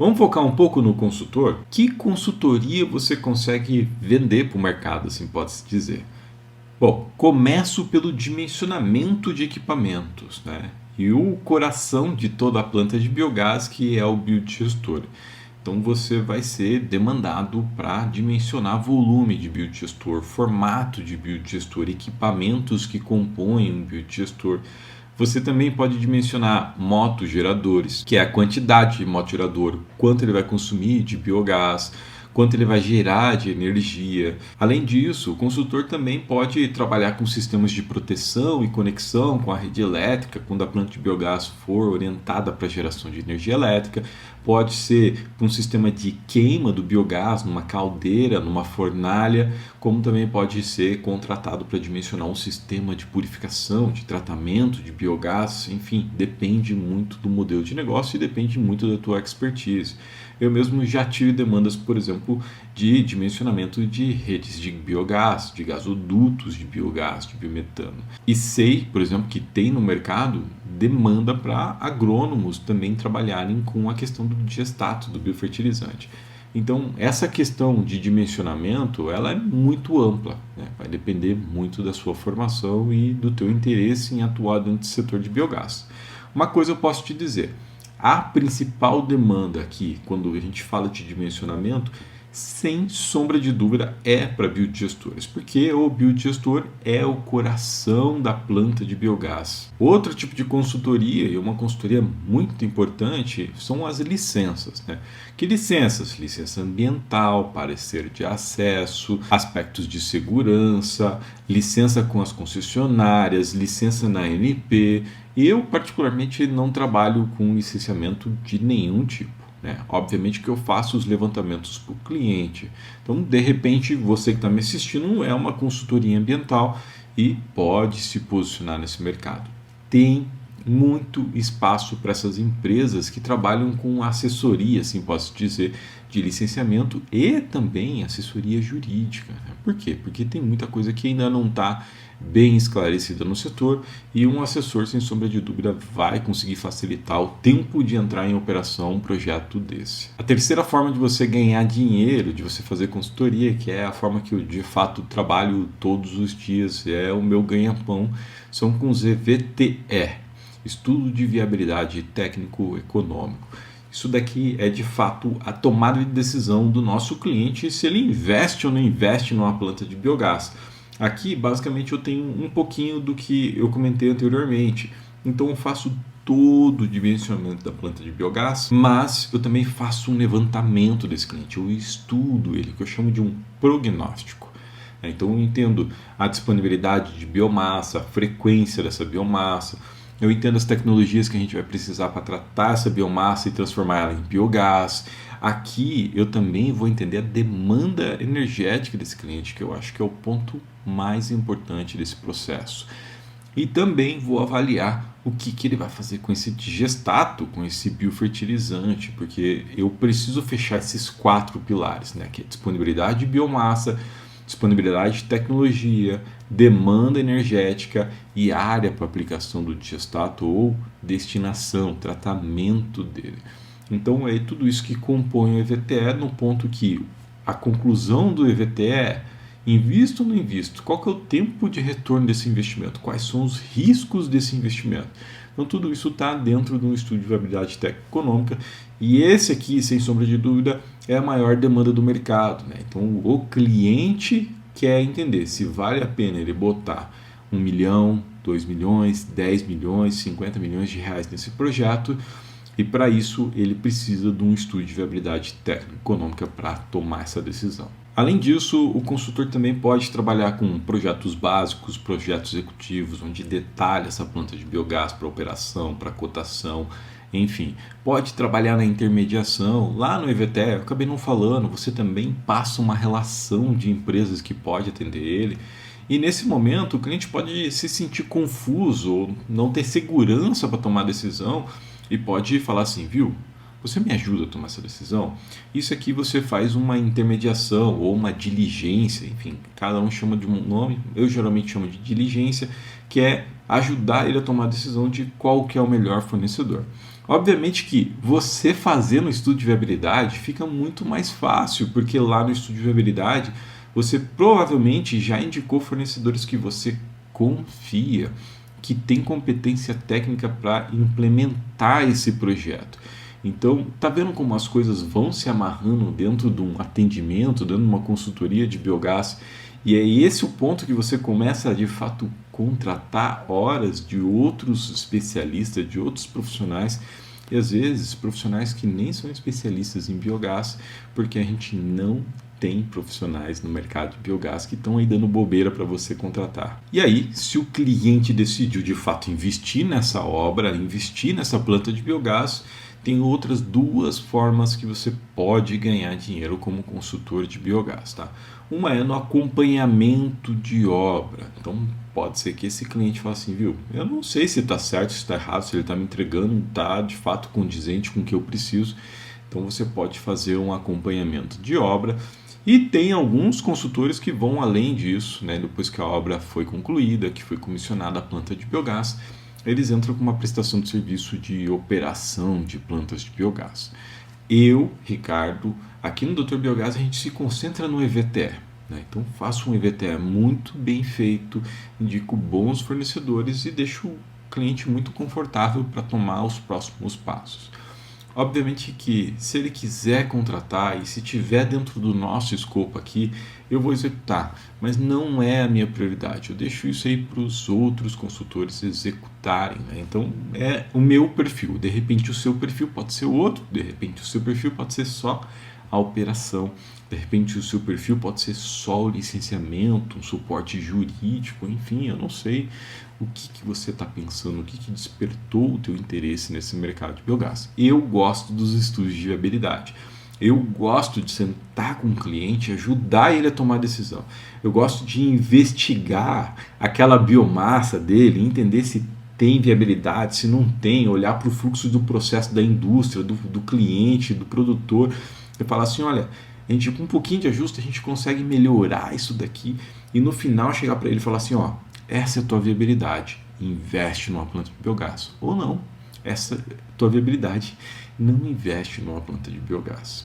Vamos focar um pouco no consultor? Que consultoria você consegue vender para o mercado, assim pode-se dizer? Bom, começo pelo dimensionamento de equipamentos, né? E o coração de toda a planta de biogás, que é o biodigestor. Então você vai ser demandado para dimensionar volume de biodigestor, formato de biodigestor, equipamentos que compõem um biodigestor. Você também pode dimensionar motogeradores, que é a quantidade de motogerador, quanto ele vai consumir de biogás, quanto ele vai gerar de energia. Além disso, o consultor também pode trabalhar com sistemas de proteção e conexão com a rede elétrica, quando a planta de biogás for orientada para a geração de energia elétrica. Pode ser um sistema de queima do biogás numa caldeira, numa fornalha, como também pode ser contratado para dimensionar um sistema de purificação, de tratamento de biogás. Enfim, depende muito do modelo de negócio e depende muito da tua expertise. Eu mesmo já tive demandas, por exemplo, de dimensionamento de redes de biogás, de gasodutos de biogás, de biometano. E sei, por exemplo, que tem no mercado demanda para agrônomos também trabalharem com a questão do digestato, do biofertilizante. Então, essa questão de dimensionamento, ela é muito ampla, né? Vai depender muito da sua formação e do teu interesse em atuar dentro do setor de biogás. Uma coisa eu posso te dizer, a principal demanda aqui, quando a gente fala de dimensionamento, sem sombra de dúvida, é para biodigestores, porque o biodigestor é o coração da planta de biogás. Outro tipo de consultoria, e uma consultoria muito importante, são as licenças, né? Que licenças? Licença ambiental, parecer de acesso, aspectos de segurança, licença com as concessionárias, licença na ANP. Eu, particularmente, não trabalho com licenciamento de nenhum tipo. Obviamente que eu faço os levantamentos para o cliente. Então, de repente, você que está me assistindo é uma consultoria ambiental e pode se posicionar nesse mercado. Tem muito espaço para essas empresas que trabalham com assessoria, assim posso dizer, de licenciamento e também assessoria jurídica. Por quê? Porque tem muita coisa que ainda não está bem esclarecida no setor e um assessor, sem sombra de dúvida, vai conseguir facilitar o tempo de entrar em operação um projeto desse. A terceira forma de você ganhar dinheiro, de você fazer consultoria, que é a forma que eu de fato trabalho todos os dias, é o meu ganha-pão, são com os EVTE, Estudo de Viabilidade Técnico-Econômico. Isso daqui é de fato a tomada de decisão do nosso cliente se ele investe ou não investe numa planta de biogás. Aqui, basicamente, eu tenho um pouquinho do que eu comentei anteriormente. Então, eu faço todo o dimensionamento da planta de biogás, mas eu também faço um levantamento desse cliente. Eu estudo ele, que eu chamo de um prognóstico. Então, eu entendo a disponibilidade de biomassa, a frequência dessa biomassa. Eu entendo as tecnologias que a gente vai precisar para tratar essa biomassa e transformar ela em biogás. Aqui eu também vou entender a demanda energética desse cliente, que eu acho que é o ponto mais importante desse processo. E também vou avaliar o que ele vai fazer com esse digestato, com esse biofertilizante, porque eu preciso fechar esses 4 pilares, né? Que é disponibilidade de biomassa, disponibilidade de tecnologia, demanda energética e área para aplicação do digestato ou destinação, tratamento dele. Então é tudo isso que compõe o EVTE, no ponto que a conclusão do EVTE é: invisto ou não invisto? Qual que é o tempo de retorno desse investimento? Quais são os riscos desse investimento? Então tudo isso está dentro de um estudo de viabilidade técnico-econômica e esse aqui, sem sombra de dúvida, é a maior demanda do mercado, né? Então o cliente quer entender se vale a pena ele botar 1 milhão, 2 milhões, 10 milhões, 50 milhões de reais nesse projeto. E para isso ele precisa de um estudo de viabilidade técnico-econômica para tomar essa decisão. Além disso, o consultor também pode trabalhar com projetos básicos, projetos executivos, onde detalha essa planta de biogás para operação, para cotação, enfim. Pode trabalhar na intermediação. Lá no EVTE, eu acabei não falando, você também passa uma relação de empresas que pode atender ele. E nesse momento o cliente pode se sentir confuso ou não ter segurança para tomar a decisão e pode falar assim, viu? Você me ajuda a tomar essa decisão? Isso aqui você faz uma intermediação ou uma diligência, enfim, cada um chama de um nome, eu geralmente chamo de diligência, que é ajudar ele a tomar a decisão de qual que é o melhor fornecedor. Obviamente que você fazendo o estudo de viabilidade fica muito mais fácil, porque lá no estudo de viabilidade você provavelmente já indicou fornecedores que você confia, que tem competência técnica para implementar esse projeto. Então, tá vendo como as coisas vão se amarrando dentro de um atendimento, dentro de uma consultoria de biogás? E é esse o ponto que você começa a, de fato, contratar horas de outros especialistas, de outros profissionais, e às vezes profissionais que nem são especialistas em biogás, porque a gente não tem profissionais no mercado de biogás que estão aí dando bobeira para você contratar. E aí, se o cliente decidiu de fato investir nessa obra, investir nessa planta de biogás, tem outras duas formas que você pode ganhar dinheiro como consultor de biogás, tá? Uma é no acompanhamento de obra. Então, pode ser que esse cliente fale assim, viu? Eu não sei se está certo, se está errado, se ele está me entregando, está de fato condizente com o que eu preciso. Então, você pode fazer um acompanhamento de obra. E tem alguns consultores que vão além disso, né? Depois que a obra foi concluída, que foi comissionada a planta de biogás, eles entram com uma prestação de serviço de operação de plantas de biogás. Eu, Ricardo, aqui no Dr. Biogás a gente se concentra no EVTE. Né? Então faço um EVTE muito bem feito, indico bons fornecedores e deixo o cliente muito confortável para tomar os próximos passos. Obviamente que se ele quiser contratar e se tiver dentro do nosso escopo aqui, eu vou executar, mas não é a minha prioridade. Eu deixo isso aí para os outros consultores executarem. Né? Então é o meu perfil. De repente o seu perfil pode ser outro, de repente o seu perfil pode ser só a operação, de repente o seu perfil pode ser só o licenciamento, um suporte jurídico, enfim, eu não sei o que você está pensando, o que despertou o teu interesse nesse mercado de biogás. Eu gosto dos estudos de viabilidade. Eu gosto de sentar com o cliente, ajudar ele a tomar decisão. Eu gosto de investigar aquela biomassa dele, entender se tem viabilidade, se não tem, olhar para o fluxo do processo da indústria, do cliente, do produtor, e falar assim, olha, a gente com um pouquinho de ajuste a gente consegue melhorar isso daqui e no final chegar para ele e falar assim, ó, essa é a tua viabilidade, investe numa planta de biogás. Ou não, essa é a tua viabilidade, não investe numa planta de biogás.